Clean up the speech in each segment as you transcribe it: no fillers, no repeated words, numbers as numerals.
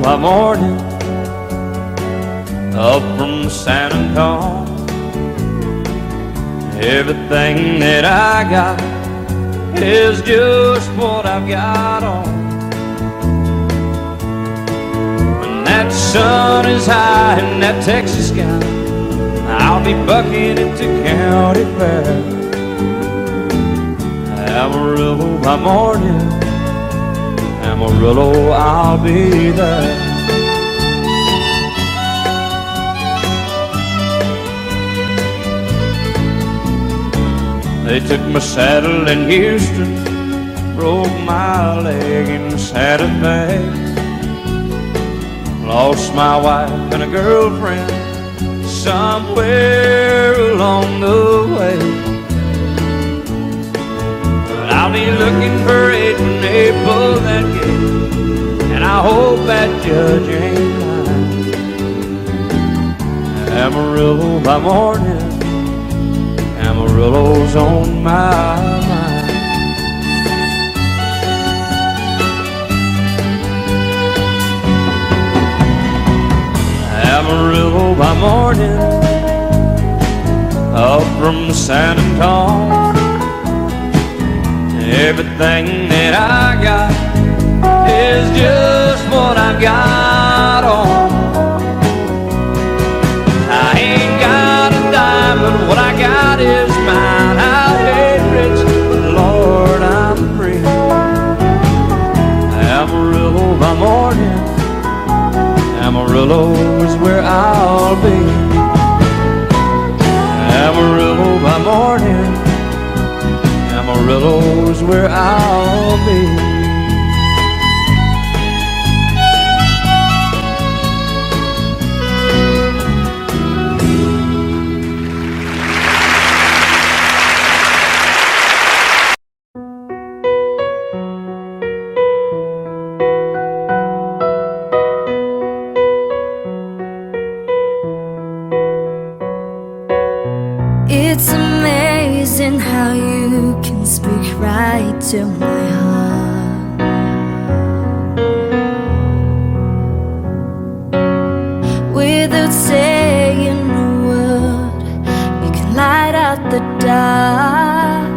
by morning, up from San Antonio. Everything that I got is just what I've got on. When that sun is high in that Texas sky, I'll be bucking into county fair. Amarillo by morning, Amarillo, I'll be there. They took my saddle in Houston, broke my leg in Santa Fe. Lost my wife and a girlfriend somewhere along the way. But I'll be looking for it when they pull that gate, and I hope that judge ain't lying. Amarillo by morning, Amarillo's on my mind. Amarillo by morning, up from San Antonio. Everything that I got is just what I've got on. I ain't got a dime, but what I got is mine. I ain't rich, but Lord, I'm free. Amarillo by morning, Amarillo is where I'll be. Amarillo by morning, Amarillo is where I'll be. It's amazing how you can speak right to my heart. Without saying a word, you can light out the dark.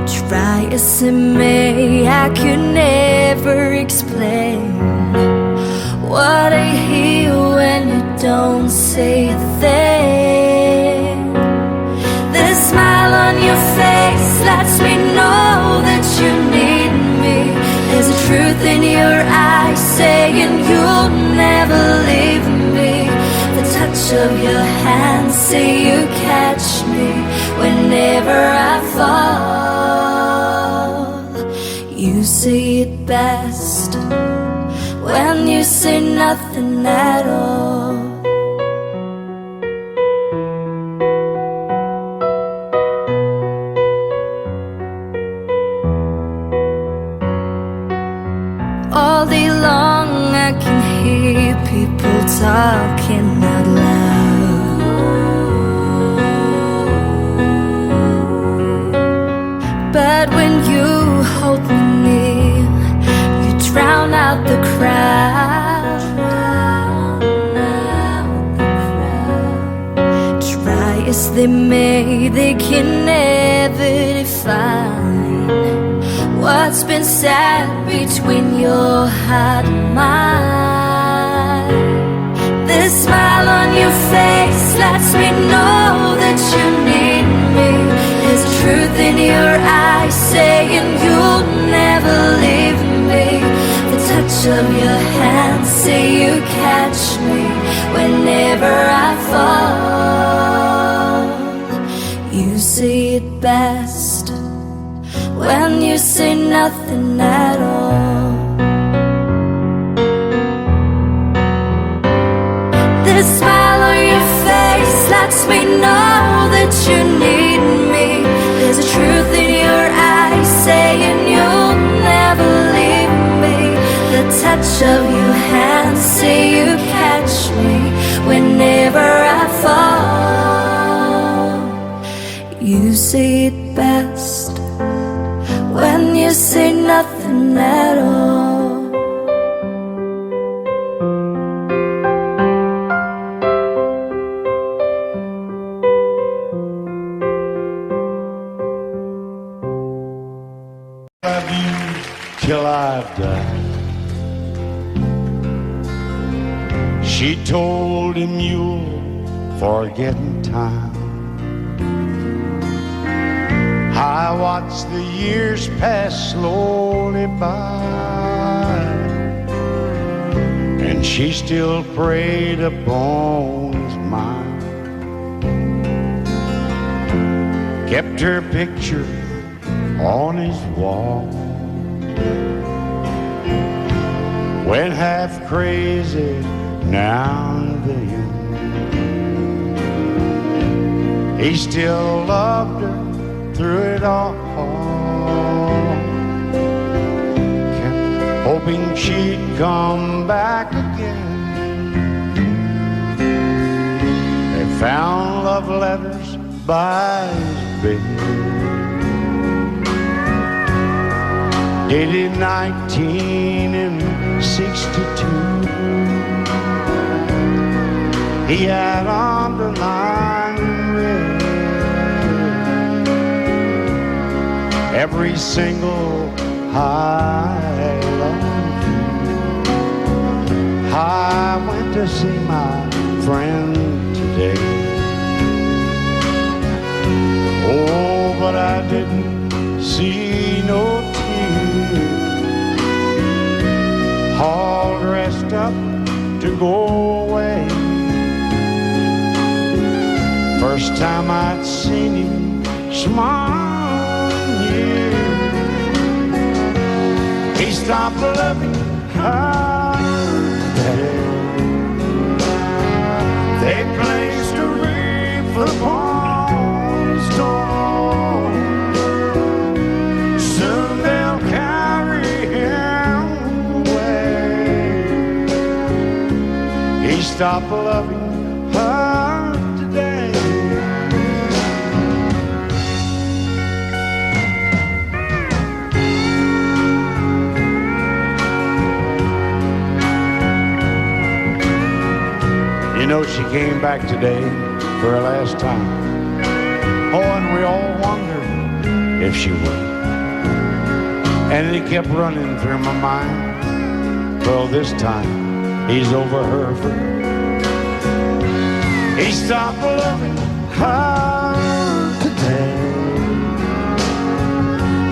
Try as I may, I could never explain what I hear when you don't say a thing. The smile on your face lets me know that you need me. There's a truth in your eyes saying you'll never leave me. The touch of your hand say you catch me whenever I fall. You say it best when you say nothing at all. All day long I can hear people talking out loud, but when you hold me near, you drown out the crowd. Try as they may, they can never define what's been said between your heart and mine. The smile on your face lets me know that you need me. There's a truth in your eyes saying you'll never leave me. The touch of your hand say you catch me whenever I fall. You say it best when you say nothing at all. The smile on your face lets me know that you need me. There's a truth in your eyes saying you'll never leave me. The touch of your hand say you catch me whenever I fall. You say it best when you say nothing at all. Love you till I die. She told him you'll forget in time. I watched the years pass slowly by, and she still preyed upon his mind. Kept her picture on his wall. Went half crazy now and then. He still loved her through it all. Kept hoping she'd come back again. They found love letters by his bed, dated 1962. He had underlined red every single I love you. I went to see my friend today. Oh, but I didn't see no tears. All dressed up to go away. First time I'd seen him smile in years. He stopped loving her today. They placed a wreath upon his door. Soon they'll carry him away. He stopped loving her today. You know, she came back today for her last time. Oh, and we all wondered if she would. And it kept running through my mind. Well, this time he's over her for good. He stopped loving her today.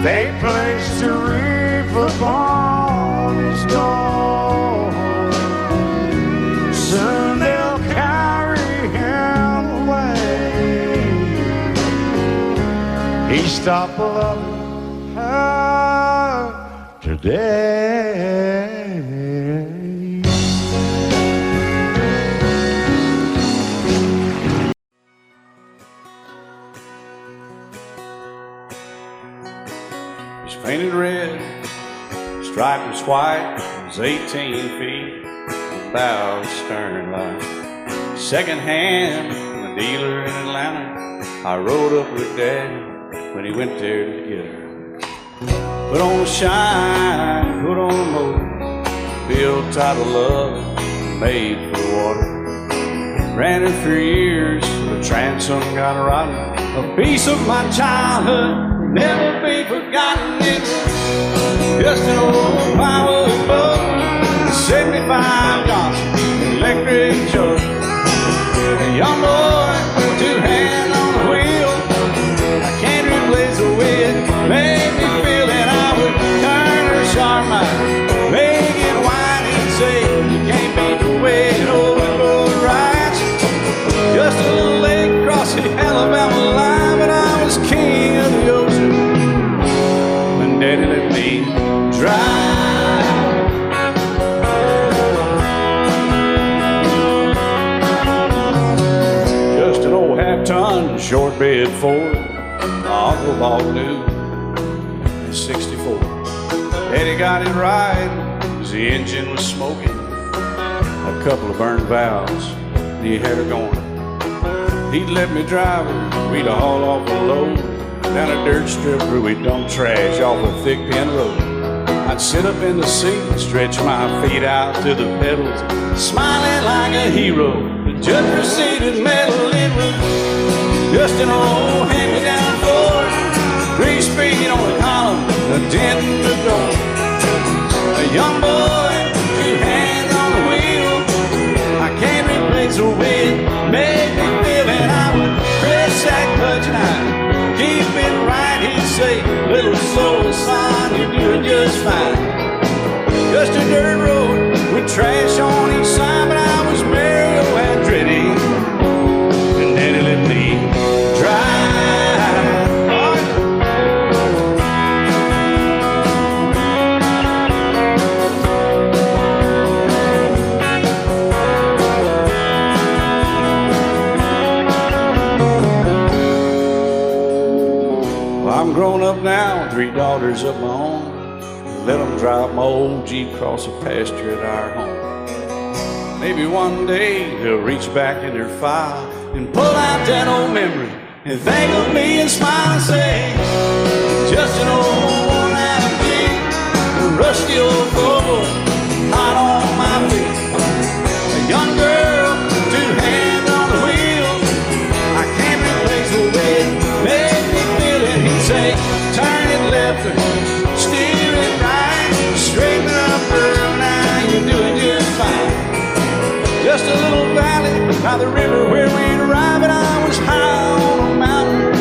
They placed a wreath upon his door. Soon they'll carry him away. He stopped loving her today. He's painted red, striped was white, was 18 feet, bow stern line. Second hand from a dealer in Atlanta. I rode up with Daddy when he went there to get her. Put on a shine, put on a motor, built out of love, made for the water. Ran her for years, the transom got rotten. A piece of my childhood will never be forgotten. It's just an old power boat, 75 Johnson electric jug. A young boy with two hands on the wheel. I can't replace the way it made me feel that I would turn her sharp mind, make it wide and say you can't beat the way an old boat rides. Just a little lake across the Alabama line, but I was king of the ocean when Daddy let me drive. Just an old half-ton short bed Ford, my uncle bought new in '64. Daddy got it right, 'cause the engine was smoking, a couple of burned valves, and he had her going. He'd let me drive her, we'd haul off a load. down a dirt strip where we dump trash off a thick pin road. I'd sit up in the seat and stretch my feet out to the pedals, smiling like a hero. The judge proceeded metal. It was just an old hand-me-down Ford, 3-speed on the column, a dent in the door. A young boy, 2 hands on the wheel. I can't replace the way it made me feel, and I would press that clutch and I'd keep it right. He'd say, little soul, son, you're doing just fine. Just a dirt road with trash on each side, but I was Mario Andretti, and Daddy let me drive. I'm grown up now, 3 daughters of my own. Let them drive my old Jeep across the pasture at our home. Maybe one day they'll reach back in their file and pull out that old memory and think of me and smile and say, just an old worn-out Jeep, a rusty old Volvo, hot on my feet. A young girl, 2 hands on the wheel. I can't replace the way it made me feel it. He'd say, turn it left or steer it right, straighten up, girl, now you're doing just fine. Just a little valley by the river where we'd arrive, and I was high on a mountain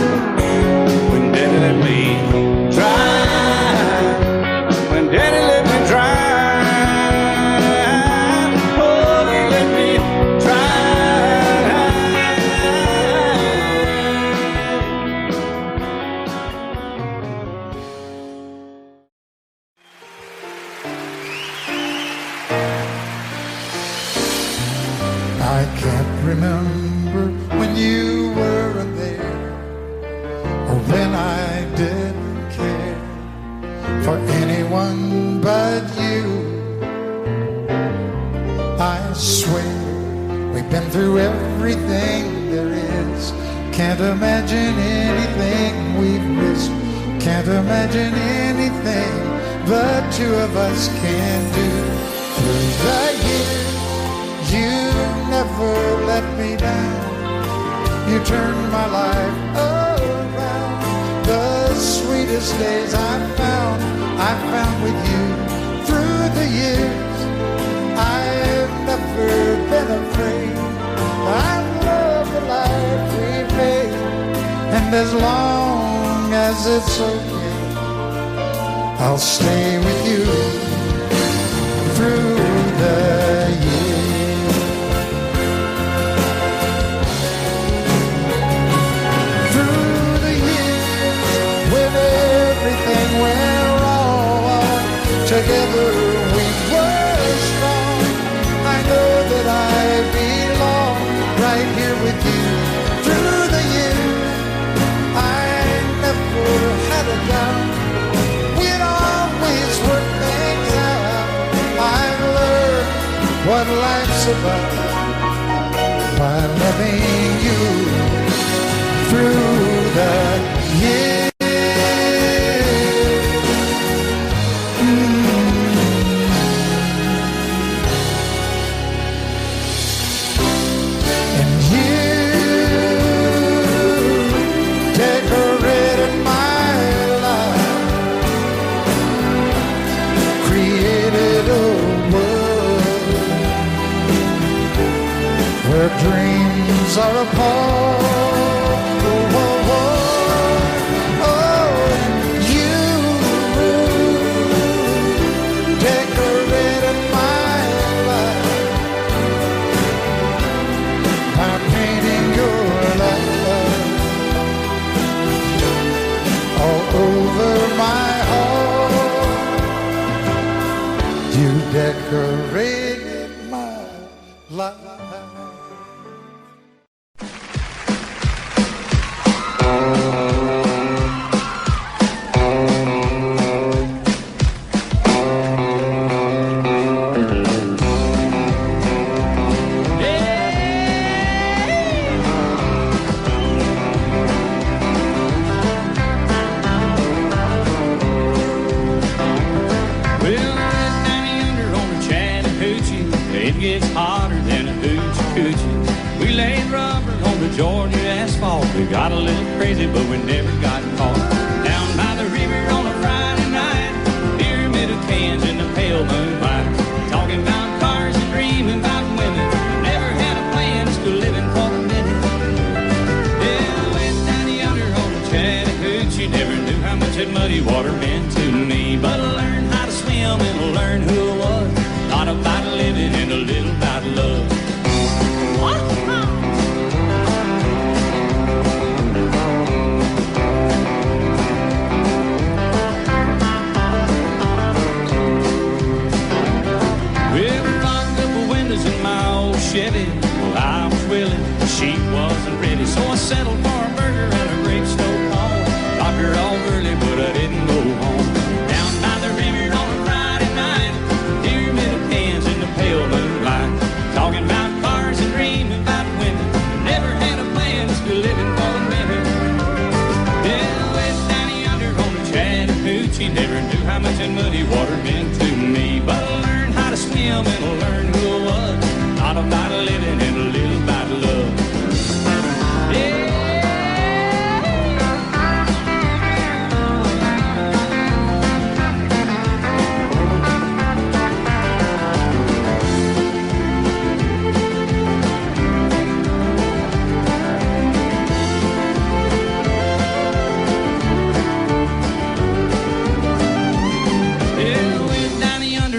when Daddy let me drive. When Daddy let me drive, oh, he let me I can't remember when you weren't there, or when I didn't care for anyone but you. I swear we've been through everything there is. Can't imagine anything we've missed. Can't imagine anything the 2 of us can do. Through the years, you never let me down. You turned my life around. The sweetest days I found with you. Through the years, I've never been afraid. I love the life we made, and as long as it's okay, I'll stay with you through the years. Through the years, when everything went wrong, together we were strong. I know that I belong right here with you. Through the years, I never had a doubt. We'd always work things out. I've learned what life's about by loving you through the years. And you decorated my life, created a world where dreams are apart. Oh, oh, oh, oh, you decorated my life by painting your love all over my heart. You decorated my life. Chattahoochee, it gets hotter than a hoochie coochie. We laid rubber on the Georgia asphalt. We got a little crazy, but we never got caught. Down by the river on a Friday night, pyramid of cans in the pale moonlight, talking about cars and dreaming about women. Never had a plan, just living for the minute. Yeah, I went down yonder on the Chattahoochee. Never knew how much that muddy water meant to me, but I learned how to swim and I learned who I was. Not about living and a little about love. Well, we fogged up the windows in my old Chevy. Well, I was willing, the sheet wasn't ready, so I settled for a burger and a grape stove home. Got her off early, but I didn't go home. Down by the river on a Friday night, pyramid of cans in the pale moonlight, talking about cars and dreaming about women. Never had a plan, just living for the minute. Yeah, I went down yonder on the Chattahoochee. Never knew how much that muddy water meant to me, but I learned how to swim and I learned who I was. Not about living and a little about love. Yeah.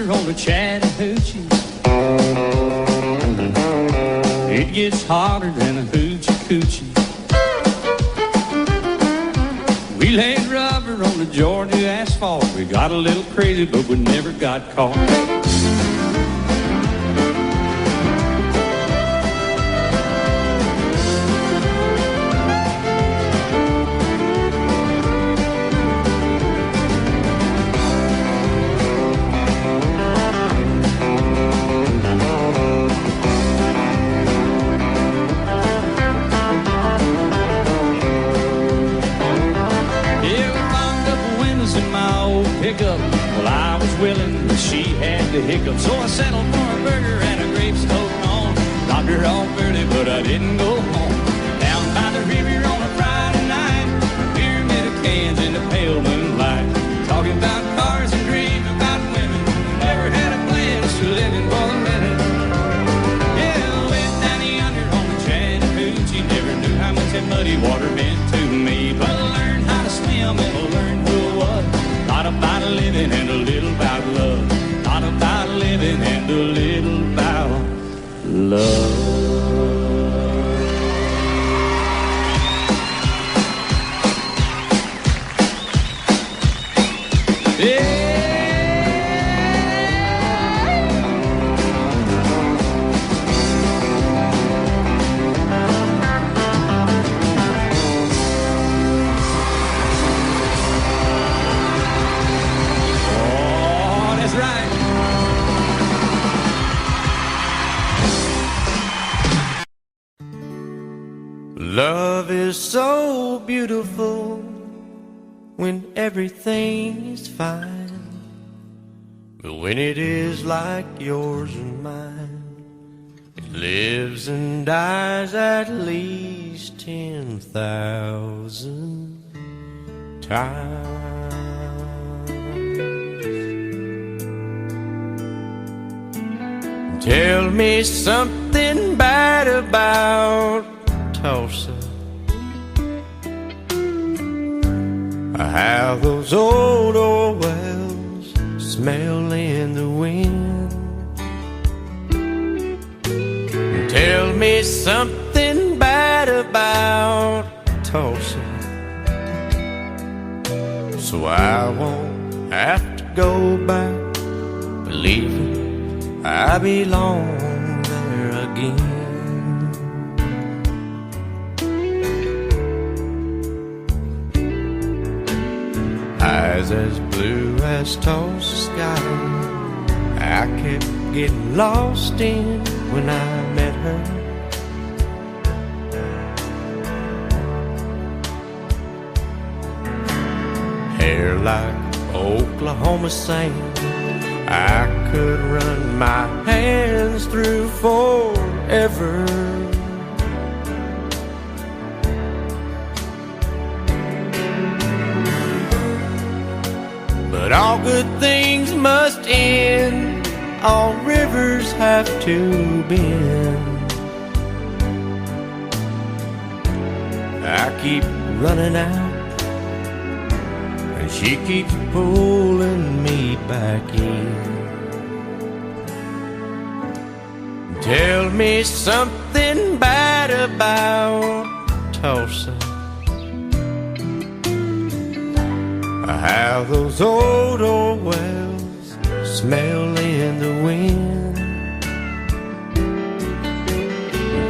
On the Chattahoochee, it gets hotter than a hoochie coochie. We laid rubber on the Georgia asphalt. We got a little crazy, but we never got caught. Well, I was willing, but she had the hiccup, so I settled for a burger and a grape stove on. Dropped her off early, but I didn't go home. Down by the river on a Friday night, pyramid of cans in the pale moonlight, talking about cars and dreaming about women. Never had a plan, just living for the minute. Yeah, I went down yonder on the Chattahoochee. Never knew how much that muddy water meant to me, but I learned how to swim and I learned who I was. Not about living and a little about love. Not about living and a little about love. Yeah. Love is so beautiful when everything is fine, but when it is like yours and mine, it lives and dies at least 10,000 times. Tell me something bad about Tullsa, how those old wells smell in the wind. Tell me something bad about Tullsa, so I won't have to go back believing I belong there again. Eyes as blue as Tullsa sky, I kept getting lost in when I met her. Hair like Oklahoma sand, I could run my hand forever. But all good things must end, all rivers have to bend. I keep running out, and she keeps pulling me back in. Tell me something bad about Tullsa, how those old wells smell in the wind.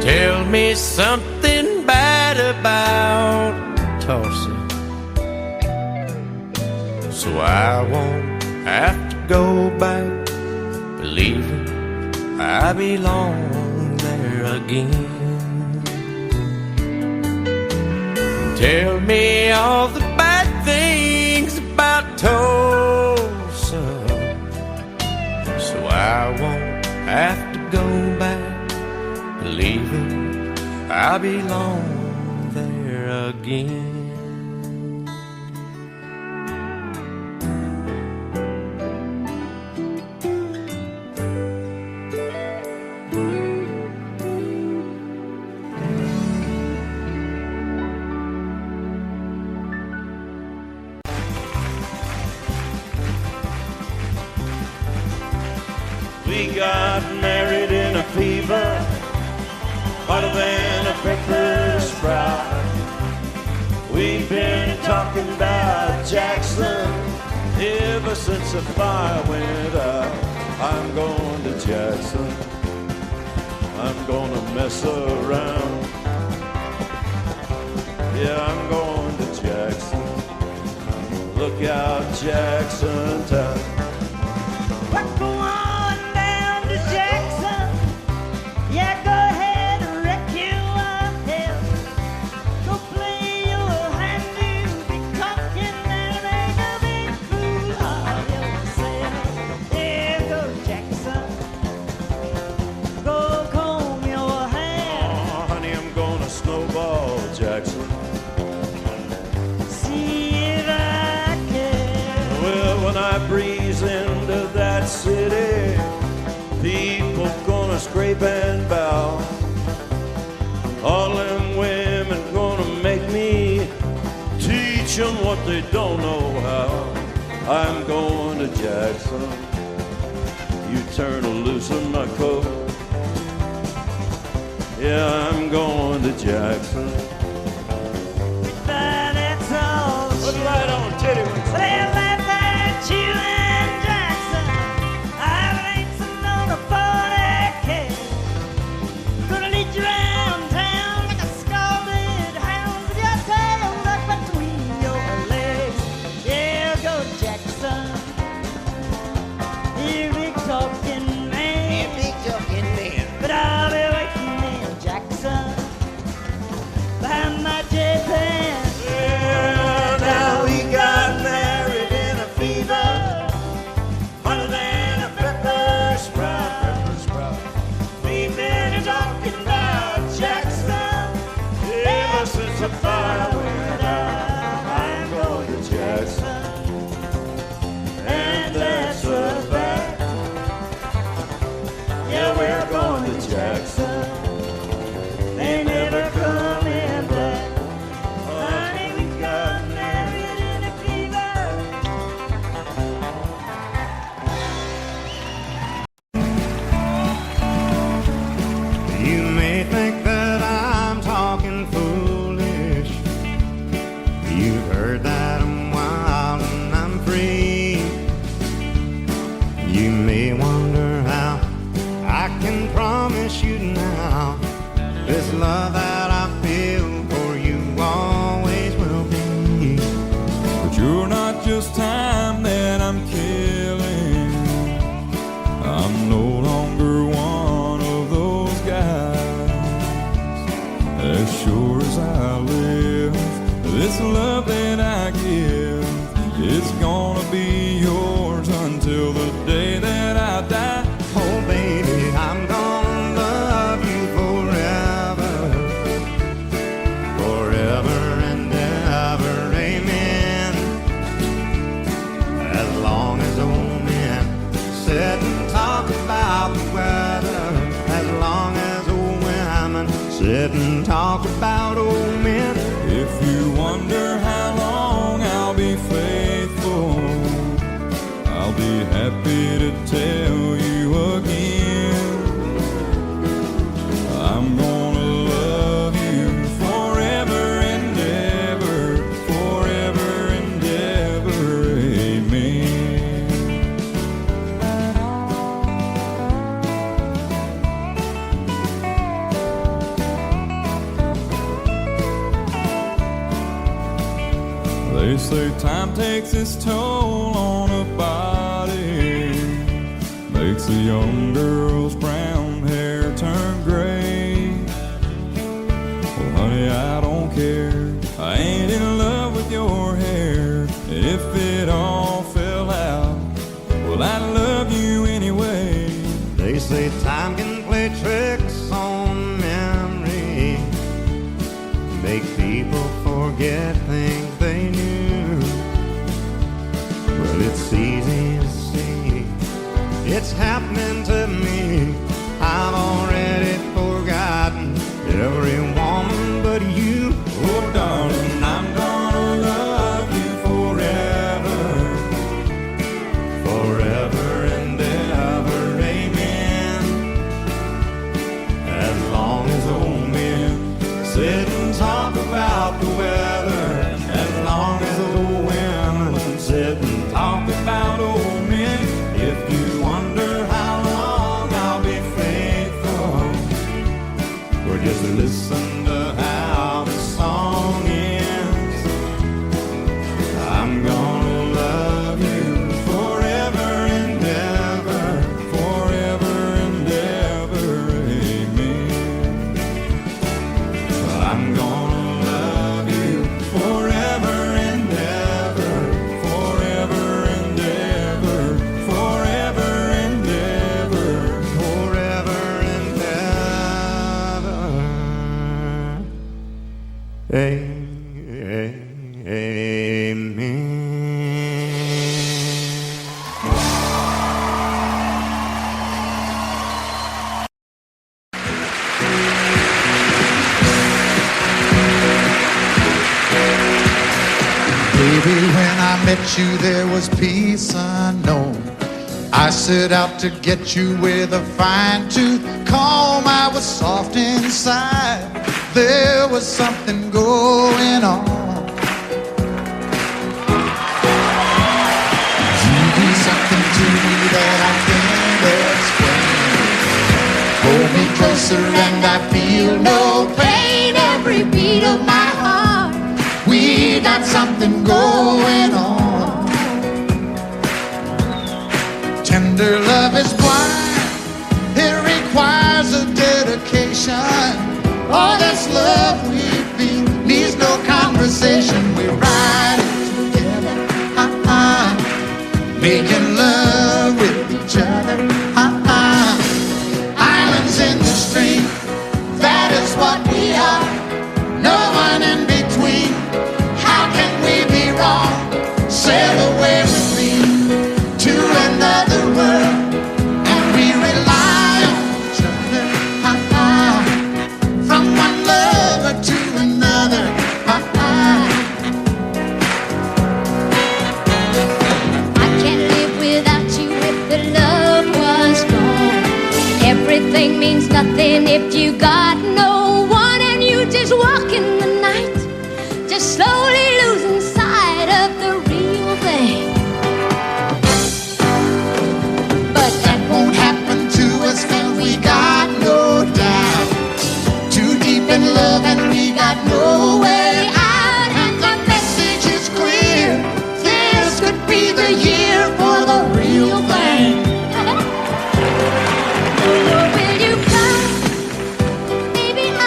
Tell me something bad about Tullsa, so I won't have to go back believing I belong there again. Tell me all the bad things about Tullsa, so I won't have to go back believing I belong there again. We got married in a fever, hotter than a pepper sprout. We've been talking about Jackson ever since the fire went out. I'm going to Jackson, I'm gonna mess around. Yeah, I'm going to Jackson, look out Jackson town. Go on down to Jackson. Yeah, go ahead and wreck yourself. Go play your hand, you'll be talking and ain't a big fool of yourself. Yeah, go Jackson. Go comb your hair. Oh, honey, I'm gonna snowball Jackson. See if I can. Well, when I breeze into that city, people gonna scrape and bow. All them women gonna make me teach them what they don't know how. I'm going to Jackson, you turn loose in my coat. Yeah, I'm going to Jackson. But that's all. Put it right on, titty whip. Well, laugh at you and Jackson. I'm racing on a 40K. Gonna lead you around town like a scalded hound with your tail tucked between your legs. Yeah, go Jackson. You big talking man. But I'll be waiting in Jackson behind my J-Pan. Yeah, now we got married in a fever, hotter than a pepper sprout. We've been talking about Jackson ever since the fire went out. I'm going to Jackson, and that's a fact. Yeah, we're going to Jackson. They never coming back. Honey, we got married in a fever. You may think that I'm talking foolish. You've heard that I'm wild and I'm free. You may wonder how I can promise you now this love that I feel for you always will be. But you're not just time that I'm killing. I'm no longer one of those guys. As sure as I live, this love that I give is gonna be yours until the day that I die. Oh baby, I'm gonna love you sit and talk about old men. If you wonder how long I'll be faithful, I'll be happy to tell you again. I'm gonna love you forever and ever, forever and ever, amen. They say time takes its toll on a body, makes a young girl's brown hair turn gray. Well, honey, I don't care. I ain't in love with your hair. And if it all fell out, well, I'd love you anyway. They say time can play tricks on memory, make people forget things they knew. Well, it's easy to see, it's happening to me. I've already forgotten every woman but you. Oh, darling, I'm gonna love you forever, Forever and ever, amen. As long as old men sit and talk about the weather, as long as old women sit and talk about old men. If you wonder how long I'll be faithful, or just listen to how the song ends, I'm gonna love you forever and ever, forever and ever, amen. I'm gonna love you forever and ever, forever and ever, forever and ever, forever and ever, amen. Baby, when I met you, there was peace unknown. I set out to get you with a fine-tooth comb. I was soft inside. There was something going on. You do something to me that I can't explain. Hold me closer and I feel no pain. Every beat of my heart, we got something going on. Tender love is blind, it requires a dedication. All this love we feel needs no conversation. We ride it together, making love with each other, Islands in the stream, that is what we are. No one in between. How can we be wrong? Sail away with me to another world, and we rely on each other, from one lover to another, I can't live without you if the love was gone. Everything means nothing if you got no one, and you just walk in the night, just slowly losing sight of the real thing. but that won't happen to us, and we got no doubt. Too deep in love and we got no way out, and the message is clear. This could be the year for the real thing. Will you come? Baby, I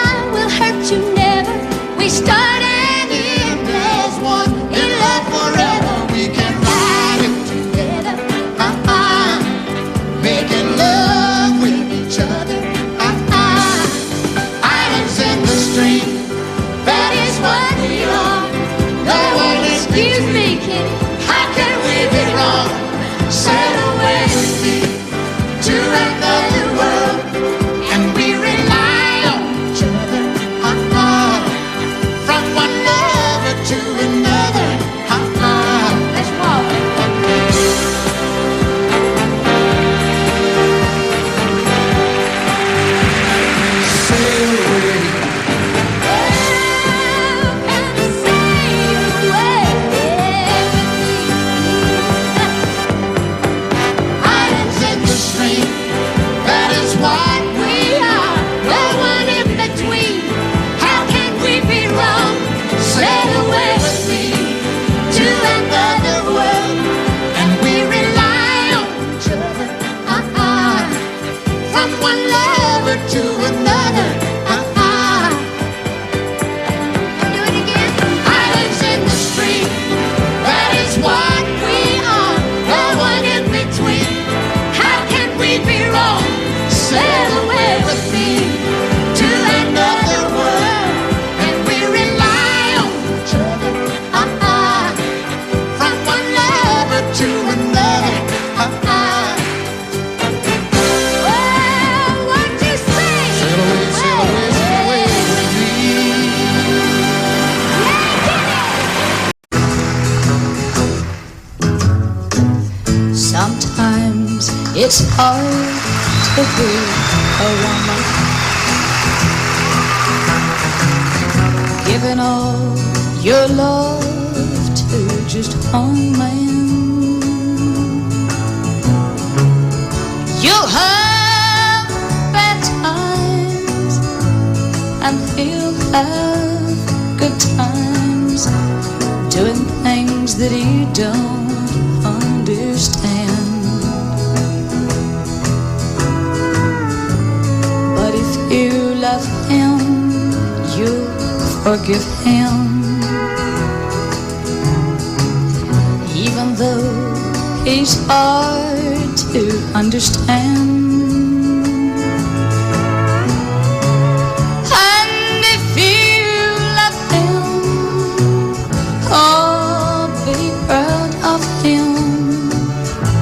from one lover to another. Do it again. Islands in the stream, that is what we are. No one in between. How can we be wrong? Sail away with me to another world, and we rely on each other. From one lover to another. Well, what you say? Sail away, sail away, sail away with me. Sometimes it's hard to be a woman, giving all your love to just one man. You'll have bad times and he'll have good times, doing things that he don't understand. But if you love him, you'll forgive him, even though he's hard to understand. And if you love him, oh, be proud of him,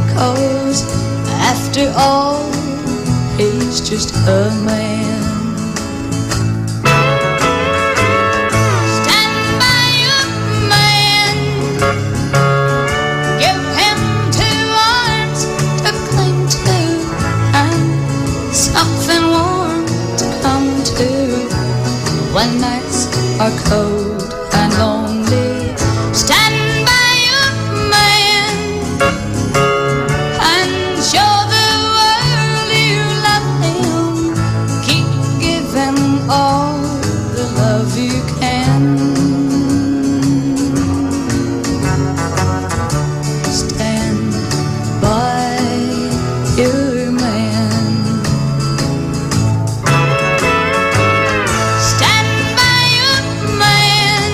'cause after all, he's just a man. Stand by your man, give him 2 arms to cling to, and something warm to come to when nights are cold and lonely. Stand by your man and show the world you love him. Keep giving all the love you can. Stand by your man. Stand by your man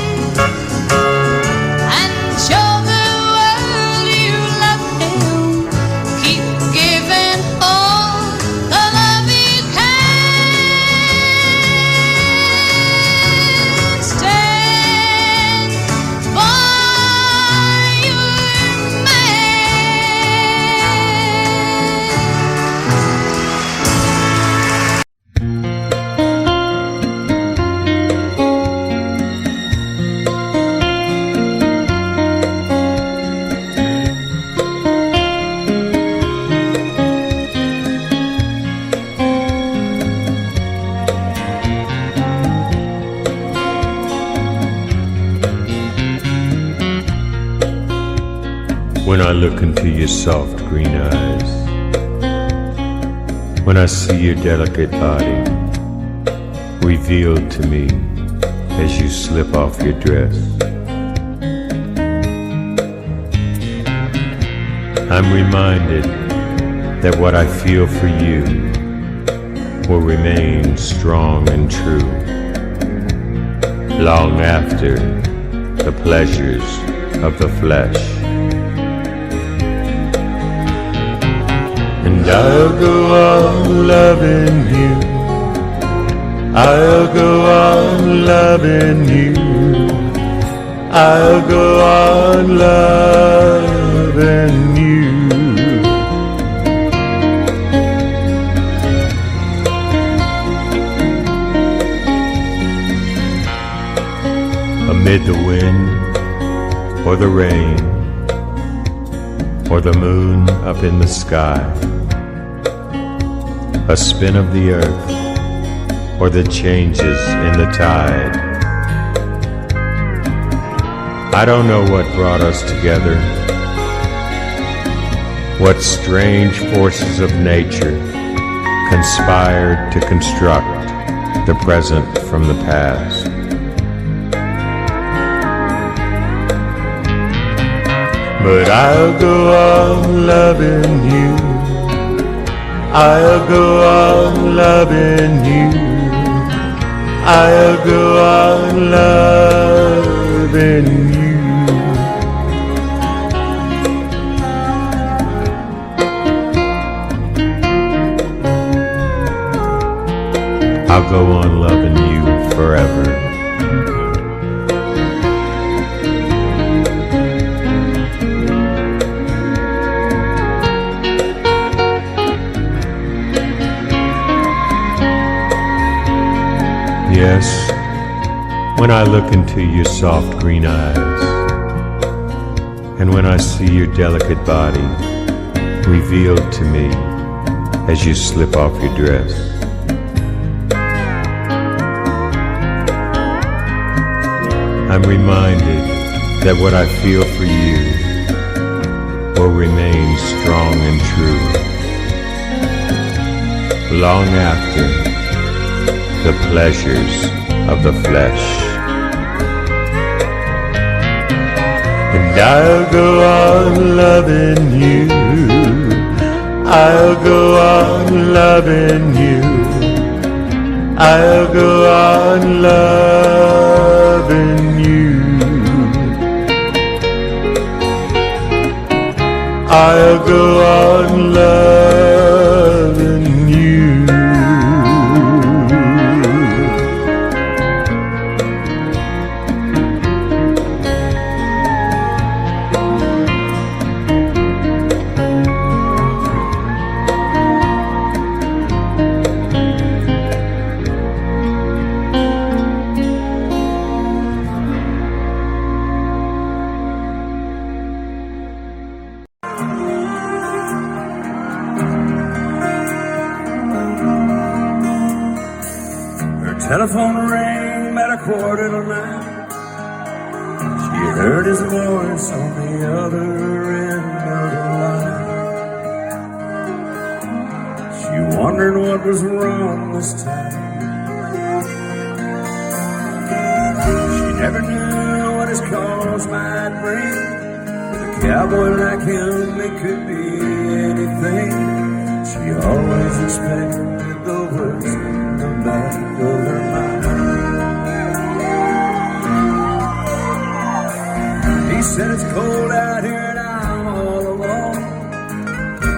and show the world you love him. Keep giving all the love you can. Stand by your man. When I look into your soft green eyes, when I see your delicate body revealed to me as you slip off your dress, I'm reminded that what I feel for you will remain strong and true long after the pleasures of the flesh. And I'll go on loving you, I'll go on loving you, I'll go on loving you. Amid the wind or the rain or the moon up in the sky, a spin of the earth or the changes in the tide. I don't know what brought us together, what strange forces of nature conspired to construct the present from the past. But I'll go on loving you, I'll go on loving you. I'll go on loving you. I'll go on loving you forever. Yes, when I look into your soft green eyes, and when I see your delicate body revealed to me as you slip off your dress, I'm reminded that what I feel for you will remain strong and true long after the pleasures of the flesh. And I'll go on loving you. I'll go on loving you. I'll go on loving you. I'll go on loving you. Telephone rang about 9:15. She heard his voice on the other end of the line. She wondered what was wrong this time. She never knew what his calls might bring. With a cowboy like him, it could be anything. She always expected the worst in the back of her mind. He said it's cold out here and I'm all alone.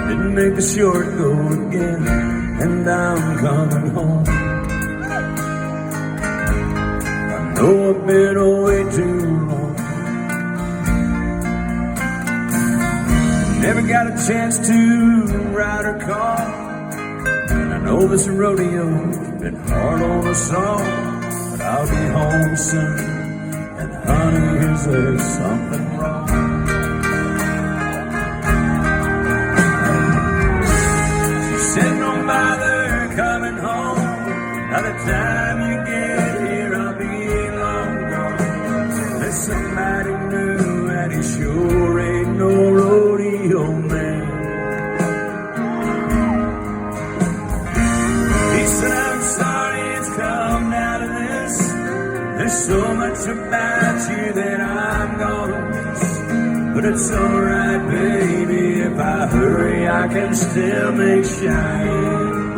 Didn't make the short go again, and I'm coming home. I know I've been away too long. Never got a chance to ride or call. I know this rodeo's been hard on us all, but I'll be home soon, and honey, is there something wrong? She said, don't bother coming home. By the time you get here, I'll be long gone. There's somebody new, and he sure ain't no rodeo man. I'm sorry it's come down to this. There's so much about you that I'm gonna miss. But it's alright, baby, if I hurry, I can still make Cheyenne.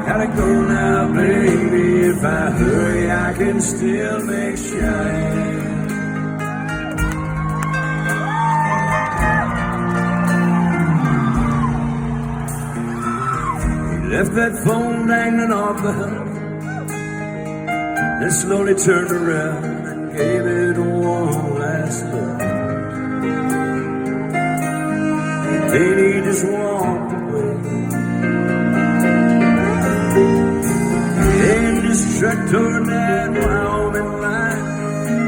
Gotta go now, baby, if I hurry, I can still make Cheyenne. Left that phone dangling off the hook, then slowly turned around and gave it one last look. And then he just walked away, and just trucked toward that Wyoming line.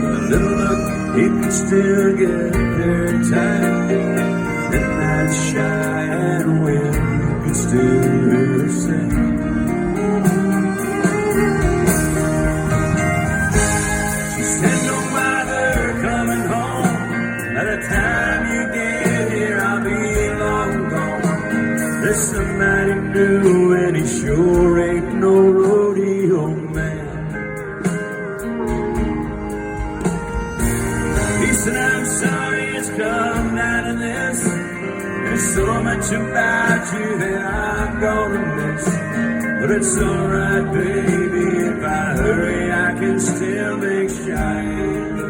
With a little luck, he could still get there in time. Then that Cheyenne wind could still hear her sing. She said, no matter coming home. By the time you get here, I'll be long gone. There's somebody new, and he sure ain't no rodeo man. He said, I'm sorry it's come down to this. There's so much I'm gonna miss. But it's alright, baby, if I hurry, I can still make Cheyenne.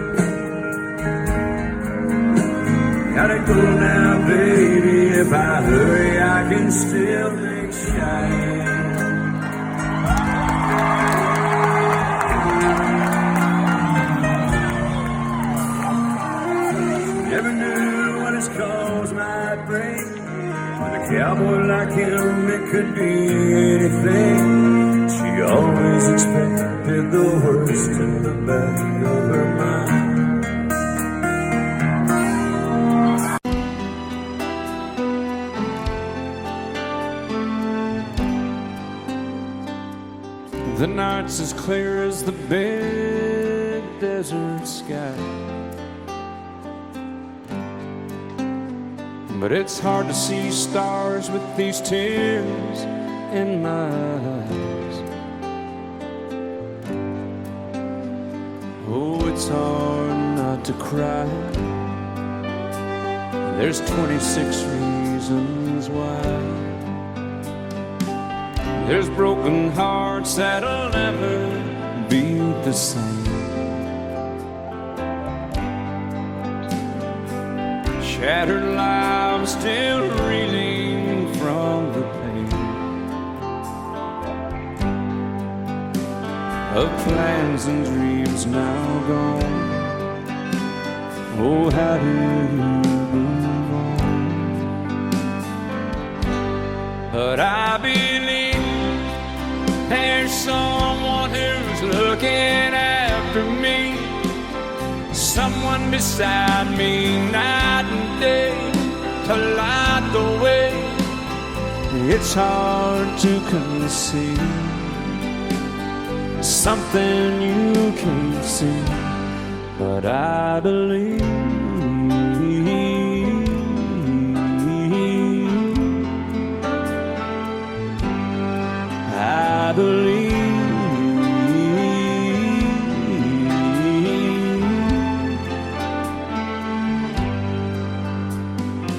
Gotta go now, baby, if I hurry, I can still make Cheyenne. Never knew what his calls might bring. With a cowboy like him, it could be anything. She always expected the worst in the back of her mind. The night's as clear as the big desert sky, but it's hard to see stars with these tears in my eyes. Oh, it's hard not to cry. There's 26 reasons why. There's broken hearts that'll never be the same. Shattered lives still reeling from the pain of plans and dreams now gone. Oh, how do you move on? But I believe there's someone who's looking after me, someone beside me night and day to light the way. It's hard to conceive something you can't see, but I believe. I believe.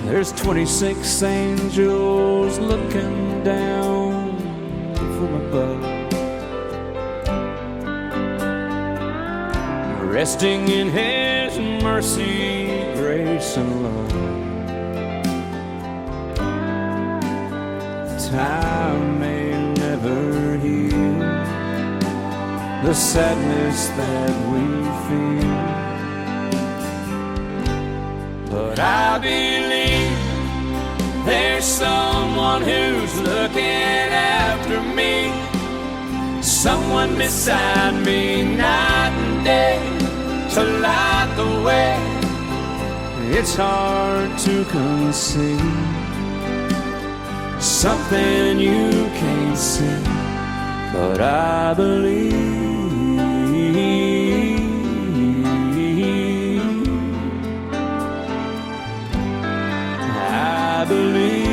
There's 26 angels looking down from above, resting in His mercy, grace, and love. Time may never heal the sadness that we feel, but I believe there's someone who's looking after me, someone beside me night and day to light the way. It's hard to conceive something you can't see, but I believe. I believe.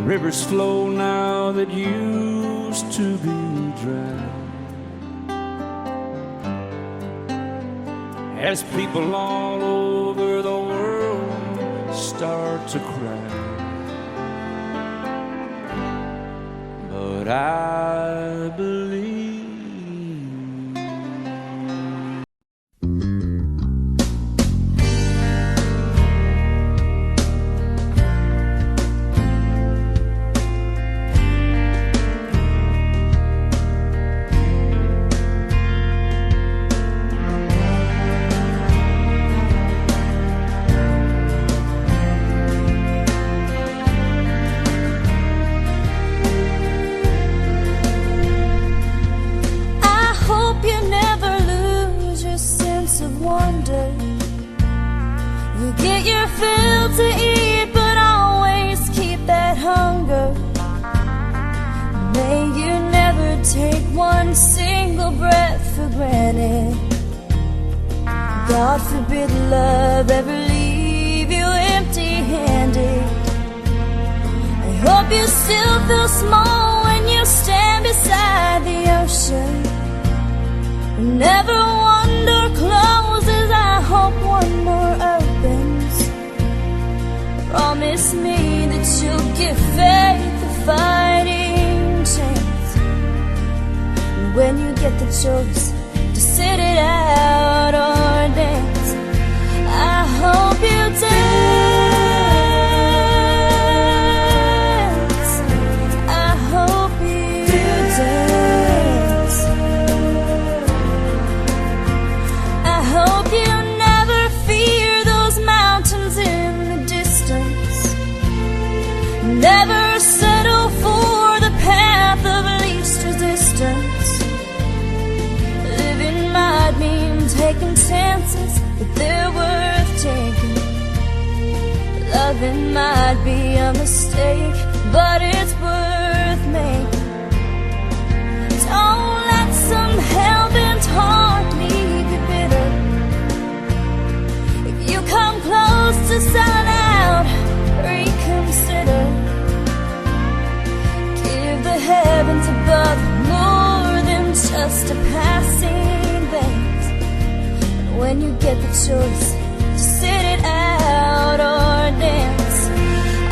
Rivers flow now that used to be dry, as people all over the world start to cry. But I believe. To eat, but always keep that hunger. May you never take one single breath for granted. God forbid love ever leave you empty-handed. I hope you still feel small when you stand beside the ocean. Never wonder promise me that you'll give faith a fighting chance. And when you get the choice to sit it out or dance, I hope you dance. I hope you dance. I hope you never fear those mountains in the distance. Never settle for the path of least resistance. Living might mean taking chances, but they're worth taking. Loving might be a mistake, but it's worth making. Don't let some hell-bent heart leave you bitter. If you come close to selling out, reconsider. Give the heavens above more than just a passing glance. And when you get the choice to sit it out or dance,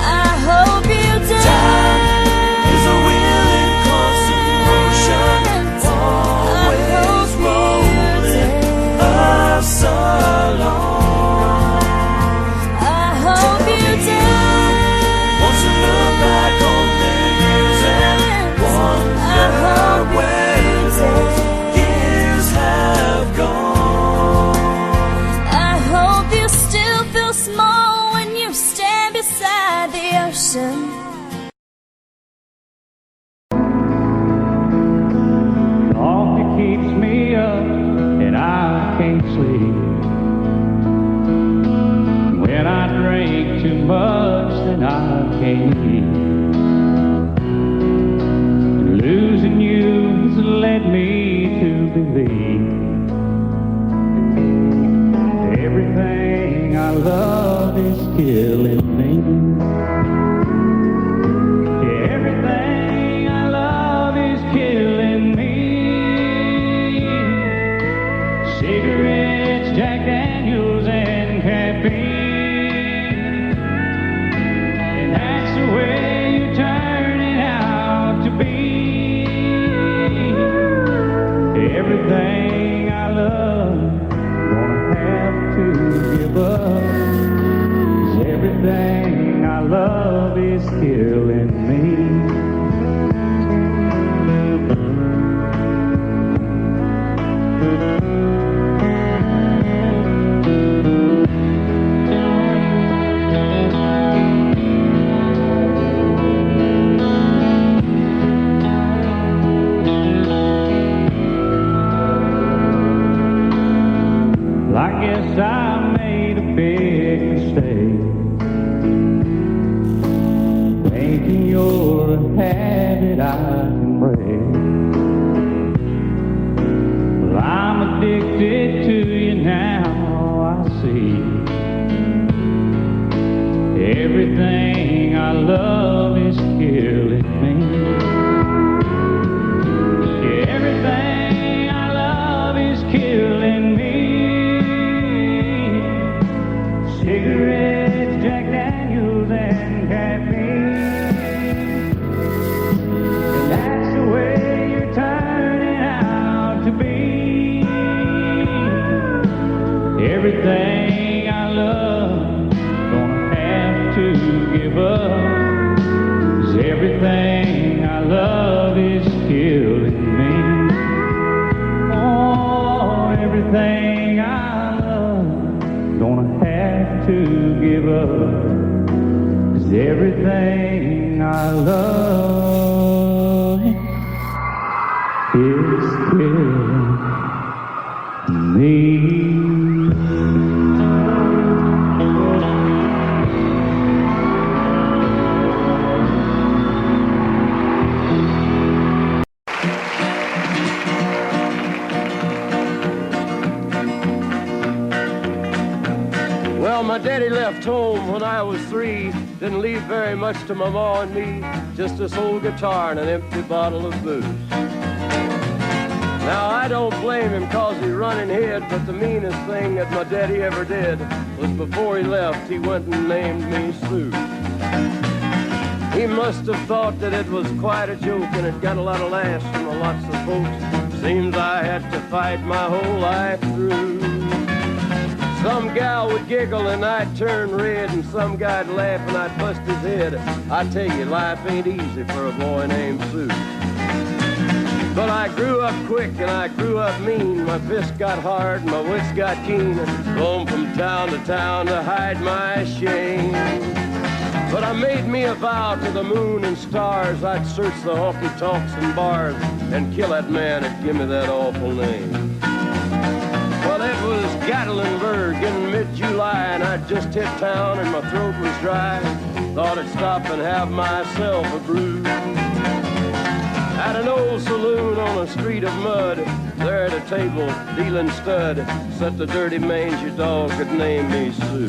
I hope you dance. Time is a willing constant motion, always rolling us along. I hope you dance. Once you look back on the years and wonder where those years have gone. I hope you still feel small when you stand beside the ocean. Coffee keeps me up and I can't sleep. When I drink too much, then I can't eat. Losing you has led me to believe everything I love is killing me. Everything I love is killing me. Cigarettes, Jack Daniels, and caffeine. And that's the way you turn it out to be. Everything I love, gonna have to give up. 'Cause everything I love is killing me. I guess I made a big mistake, thinking you're a habit I can break. Well, I'm addicted to you now, I see. Everything I love is killing me. Everything I love is killing me. Cigarettes, Jack Daniels, and caffeine. And that's the way you're turning out to be. Everything I love, gonna have to give up. 'Cause everything I love is killing me. Oh, everything I love, gonna have to give up. 'Cause everything I love is killing me. Well, my daddy left home when I was 3. Didn't leave very much to my ma and me. Just this old guitar and an empty bottle of booze. Now, I don't blame him cause he running hid, but the meanest thing that my daddy ever did was before he left, he went and named me Sue. He must have thought that it was quite a joke, and it got a lot of laughs from lots of folks. Seems I had to fight my whole life through. Some gal would giggle and I'd turn red, and some guy'd laugh and I'd bust his head. I tell you, life ain't easy for a boy named Sue. But I grew up quick and I grew up mean. My fists got hard and my wits got keen. Roamed from town to hide my shame. But I made me a vow to the moon and stars, I'd search the honky-tonks and bars and kill that man that give me that awful name. Well, it was Gatlinburg in mid-July, and I'd just hit town and my throat was dry. Thought I'd stop and have myself a brew. At an old saloon on a street of mud, there at a table, dealing stud, sat the dirty mangy dog that named me Sue.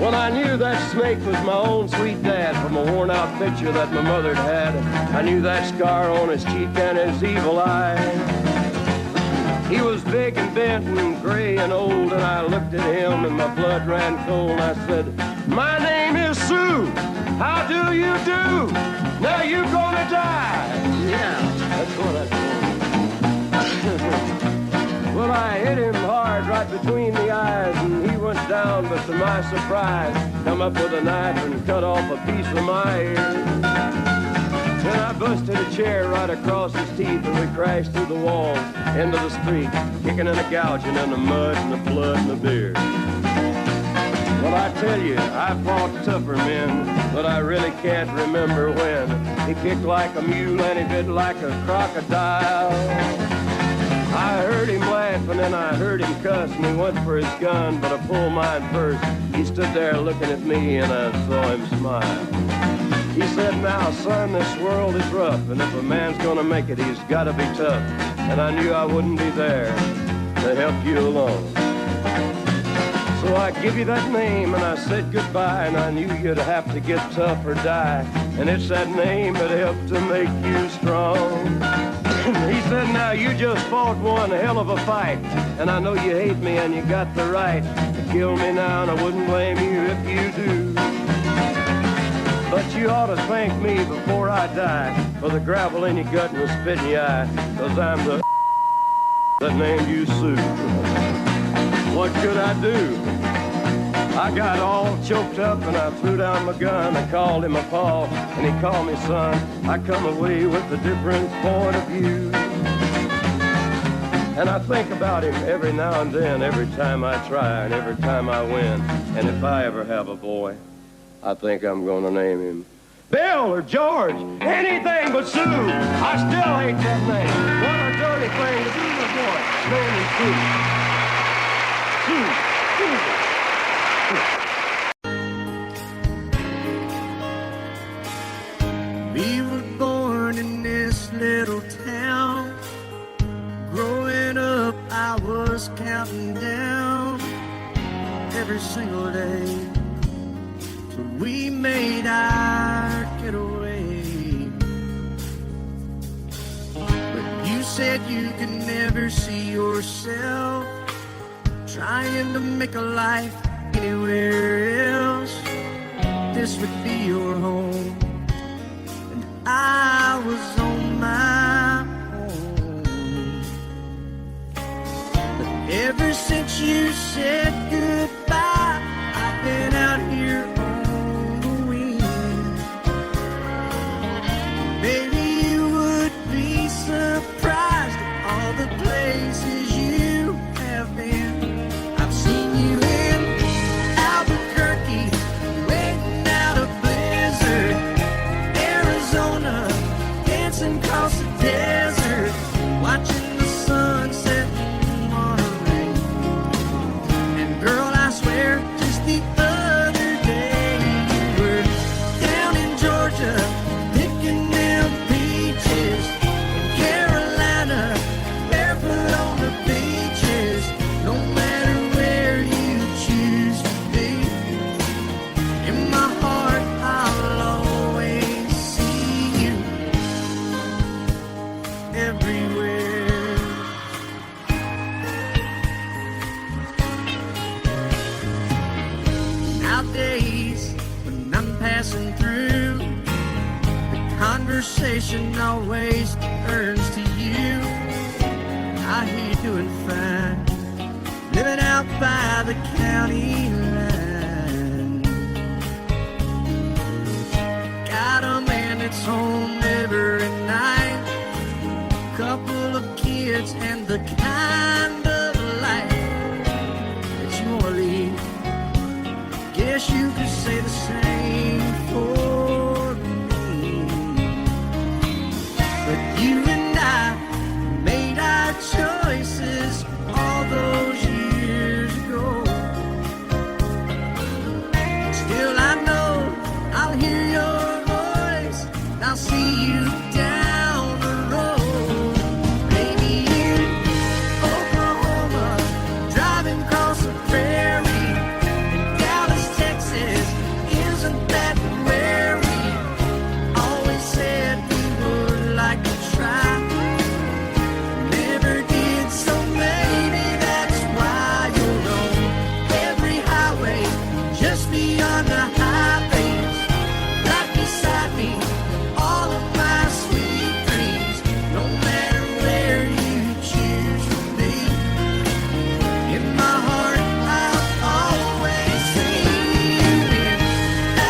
Well, I knew that snake was my own sweet dad from a worn-out picture that my mother'd had. I knew that scar on his cheek and his evil eye. He was big and bent and gray and old, and I looked at him and my blood ran cold. And I said, "My name is Sue. How do you do? Now you gonna die." Yeah, that's what I told him. Well, I hit him hard right between the eyes, and he went down, but to my surprise, come up with a knife and cut off a piece of my ear. Then I busted a chair right across his teeth, and we crashed through the walls into the street, kicking and a gouging in the mud and the blood and the beer. Well, I tell you, I fought tougher men, but I really can't remember when. He kicked like a mule and he bit like a crocodile. I heard him laugh and then I heard him cuss, and he went for his gun, but I pulled mine first. He stood there looking at me and I saw him smile. He said, "Now, son, this world is rough, and if a man's gonna make it, he's gotta be tough." And I knew I wouldn't be there to help you along. So I give you that name and I said goodbye, and I knew you'd have to get tough or die. And it's that name that helped to make you strong. He said, "Now you just fought one hell of a fight, and I know you hate me and you got the right to kill me now, and I wouldn't blame you if you do. But you ought to thank me before I die for the gravel in your gut and the spit in your eye, 'cause I'm the that named you Sue." What could I do? I got all choked up and I threw down my gun. I called him a pa and he called me son. I come away with a different point of view. And I think about him every now and then, every time I try and every time I win. And if I ever have a boy, I think I'm gonna name him Bill or George, anything but Sue. I still hate that name. What a dirty thing to do to a boy. Name him Sue. Sue. We were born in this little town. Growing up, I was counting down every single day till we made our getaway. But you said you could never see yourself trying to make a life anywhere else. This would be your home, and I was on my own. But ever since you said goodbye, I've been out here on the wing. Baby, you would be surprised at all the places you have been. I've seen you in Albuquerque, waiting out a blizzard, Arizona, dancing across the desert, watching the sunset in Monterey. And girl, I swear passing through. The conversation always turns to you. I hear you doing fine, living out by the county line. Got a man that's home every night, couple of kids and the kind of life that you wanna lead. Guess you could say the same for me. But you and I made our choices all those years ago. Still I know I'll hear your voice and I'll see you down the road. Maybe in Oklahoma, driving across the prairie. In Dallas, Texas, isn't that where we always said we would like to try? Never did, so maybe that's why you'll know every highway just beyond the highways. Right beside me, all of my sweet dreams, no matter where you choose to be. In my heart, I'll always see you in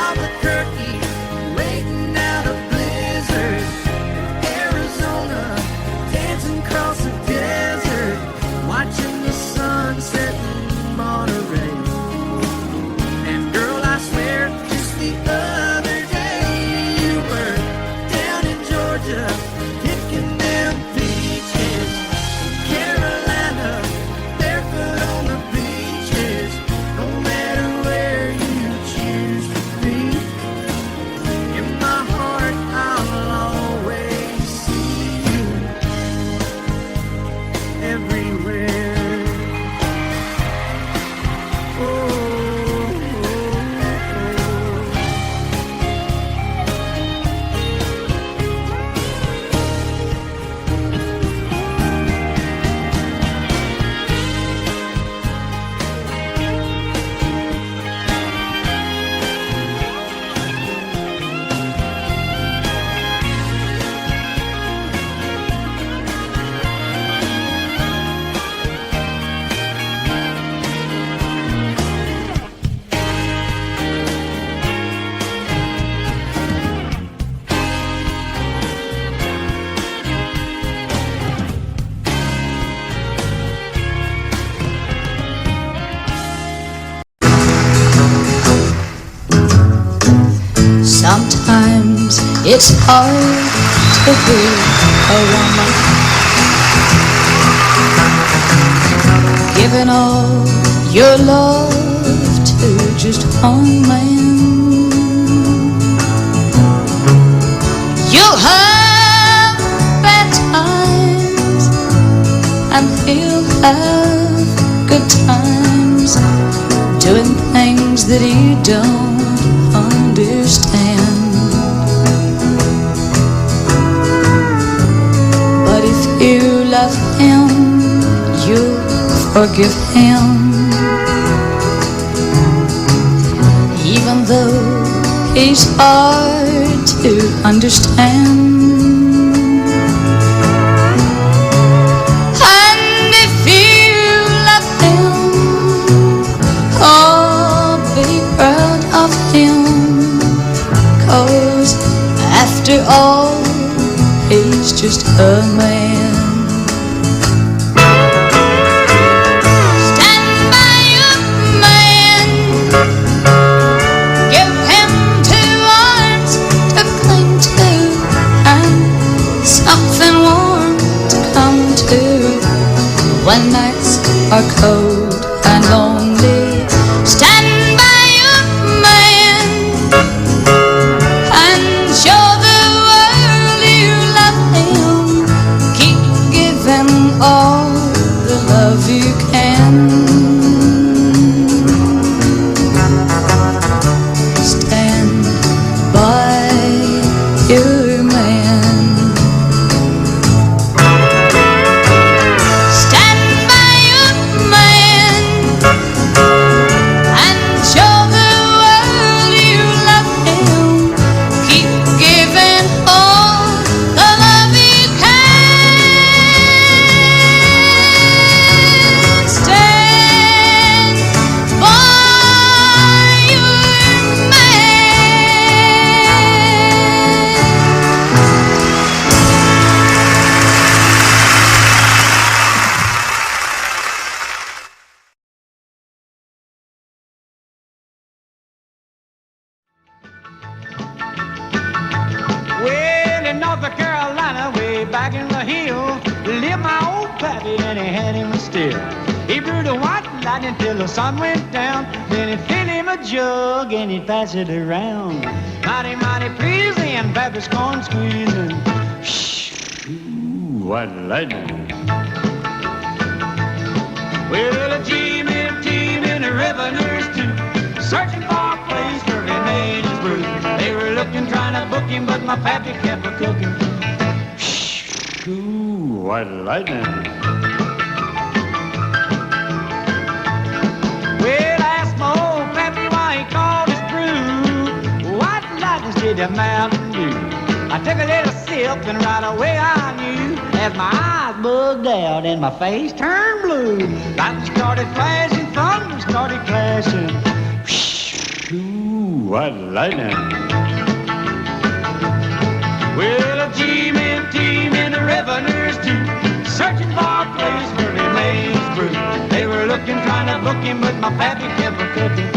Albuquerque, waiting out a blizzard. In Arizona, dancing across the desert, watching the sunset in Monterey. And girl, I swear, just the other day you were down in Georgia, picking them peaches. Carolina, barefoot on the beaches. No matter where you choose to be, in my heart I'll always see you everywhere. Oh, oh, oh. Sometimes it's hard to be a woman, giving all your love to just one man. You'll have bad times and he'll have good times, doing things that you don't understand. But if you love him, you'll forgive him, even though he's hard to understand. And if you love him, oh, be proud of him, 'cause after all, he's just a man. Stand by your man, give him 2 arms to cling to, and something warm to come to when nights are cold and lonely. Stand by your man and show the world you love him. Keep giving all the love you can. Stand by your man. Stand by your man. still. He brewed a white lightning till the sun went down. Then he'd fill him a jug and he'd pass it around. Mighty, mighty pleasing, Baptist corn squeezing. Ooh, white lightning. Well, a team and a revenue's too, searching for a place where he made his brew. They were looking, trying to book him, but my pappy kept a cooking. Ooh, white lightning. Well, I asked my old pappy why he called his brew white lightning instead of Mountain Dew. I took a little sip and right away I knew, as my eyes bugged out and my face turned blue. Lightning started flashing, thunder started clashing. Ooh, white lightning. Well, a team and the revenue's too, searching for a place where he made his brew. They were looking, trying to book him, but my pappy kept a cooking.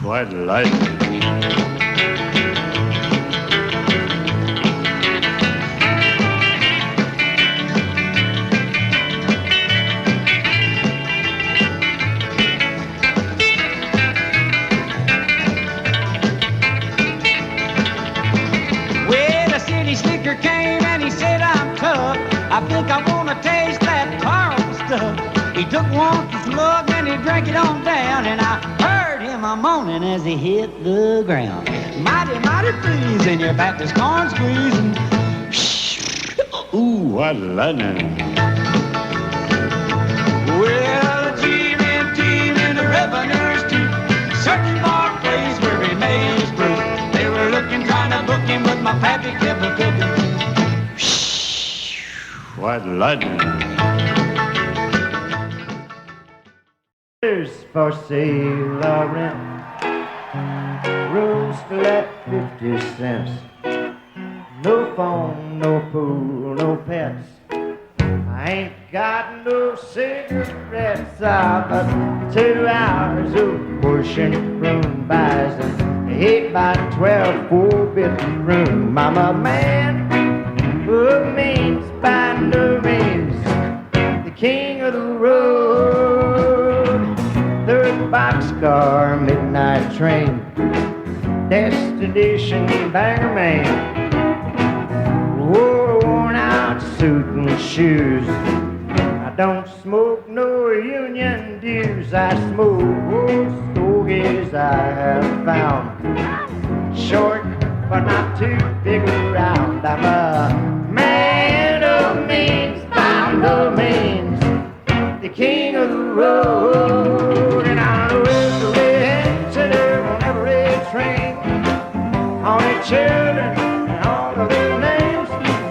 White lightning. Came and he said, I'm tough, I think I want to taste that powerful stuff. He took one slug and he drank it on down, and I heard him a moaning as he hit the ground. Mighty, mighty pleasing, your Baptist corn squeezing. Ooh, what lightning. Well, the team and the revenue's too, searching for a place where he made his brew. They were looking, trying to book him, but my pappy kept a cooking. White lightning. There's for sale or rent, rooms to let 50 cents. No phone, no pool, no pets. I ain't got no cigarettes. But 2 hours of pushing room buys an 8 by 12 4-bedroom room. I'm a man who means by no means the king of the road. 3rd boxcar, midnight train, destination Bangor, Maine. Worn out suit and shoes. I don't smoke no union dues. I smoke old stogies I have found, short but not too big around. I'm a man of means, by no means the king of the road. And I know every head on every train, on the children and all the little names,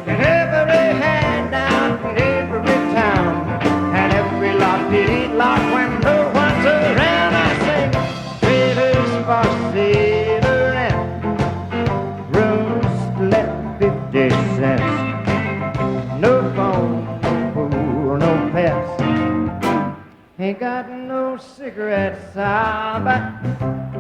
and every hand down in every town, and every lot did lock when no one's around. I say, trailers for sale and rooms let 50 cents. No phone, no pool, no pets. Ain't got no cigarettes. About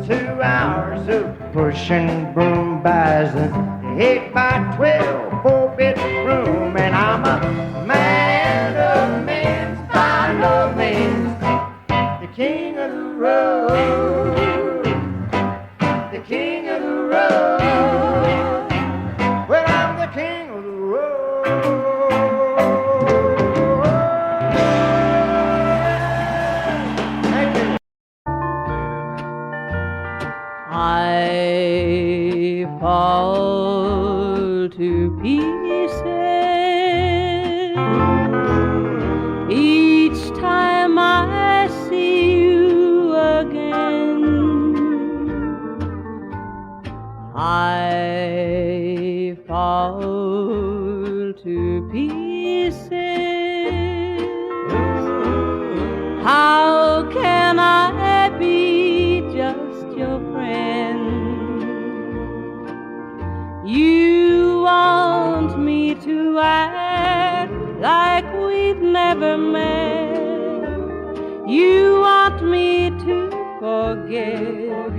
2 hours of pushing broom buys an 8 by 12 4-bedroom, and I'm a man of means, by no means the king of the road, the king of the road. Well, I'm the king of the road. I fall to pieces each time I see you again. I fall to pieces. How can I be just your friend? You want me to act like we've never met. You want me to forget,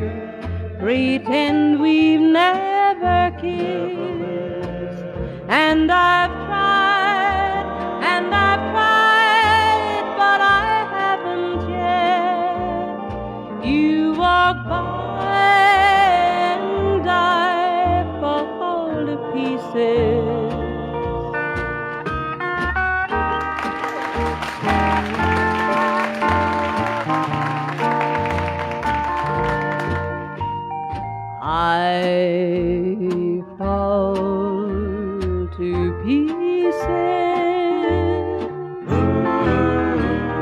pretend we've never kissed. And I've tried, and I've tried. walk by and I fall to pieces. I fall to pieces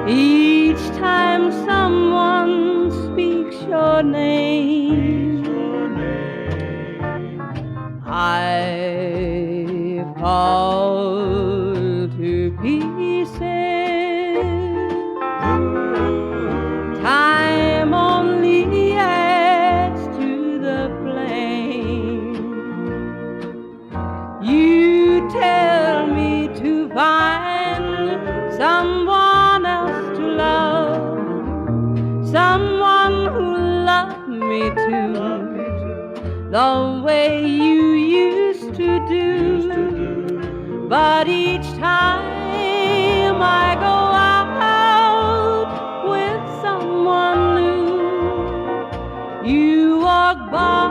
each time someone speaks your name. I fall to pieces. Time only adds to the flame. You tell me to find someone else to love, someone who loved me too, the way you used to do. But each time I go out with someone new, you walk by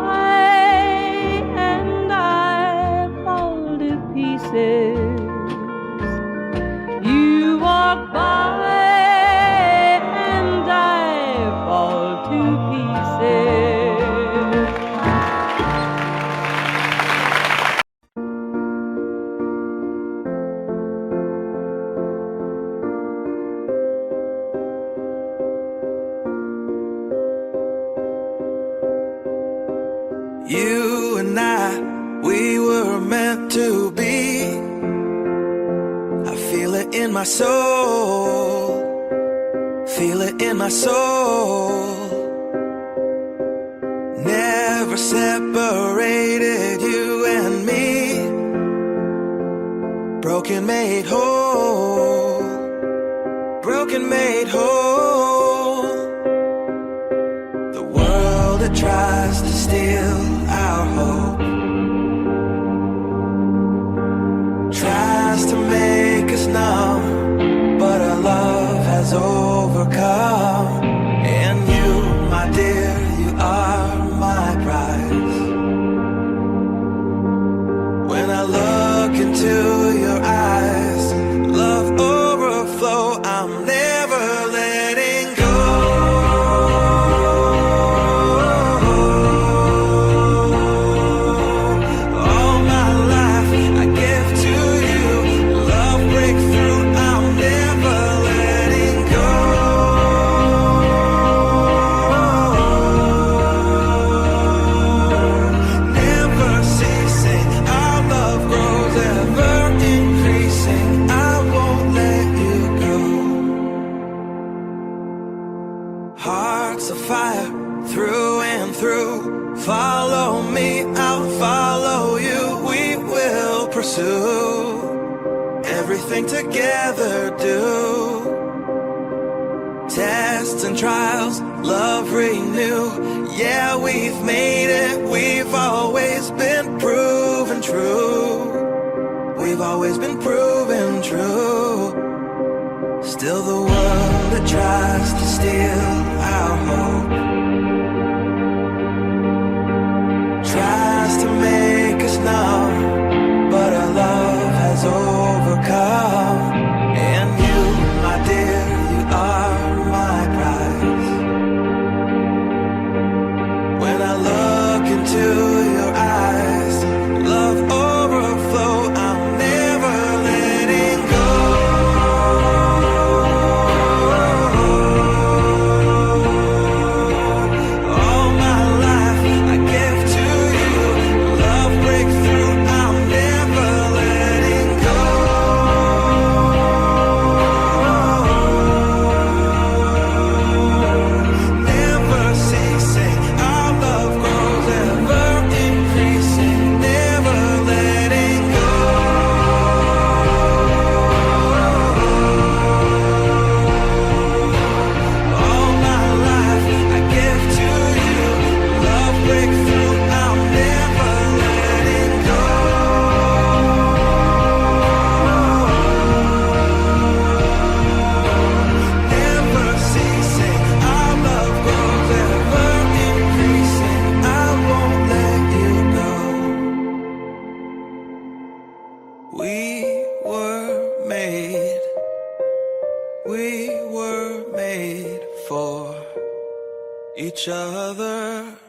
and I fall to pieces. You walk by and I fall to pieces. You and I, we were meant to be. I feel it in my soul, feel it in my soul. Never separated, you and me. Broken made whole, broken made whole. The world that tries to steal our hope tries to make us numb, but our love has overcome. And you, my dear, you are my prize. When I look into your eyes, love overflow, I'm never letting go. Hearts of fire through and through. Follow me, I'll follow you. We will pursue everything together, do. Tests and trials, love renew. Yeah, we've made it. We've always been proven true. We've always been proven true. Still the world that tries to steal our hope tries to make us numb, but our love has overcome. And you, my dear, you are my prize. When I look into your eyes, love overflow, I'm never letting go. We were made for each other.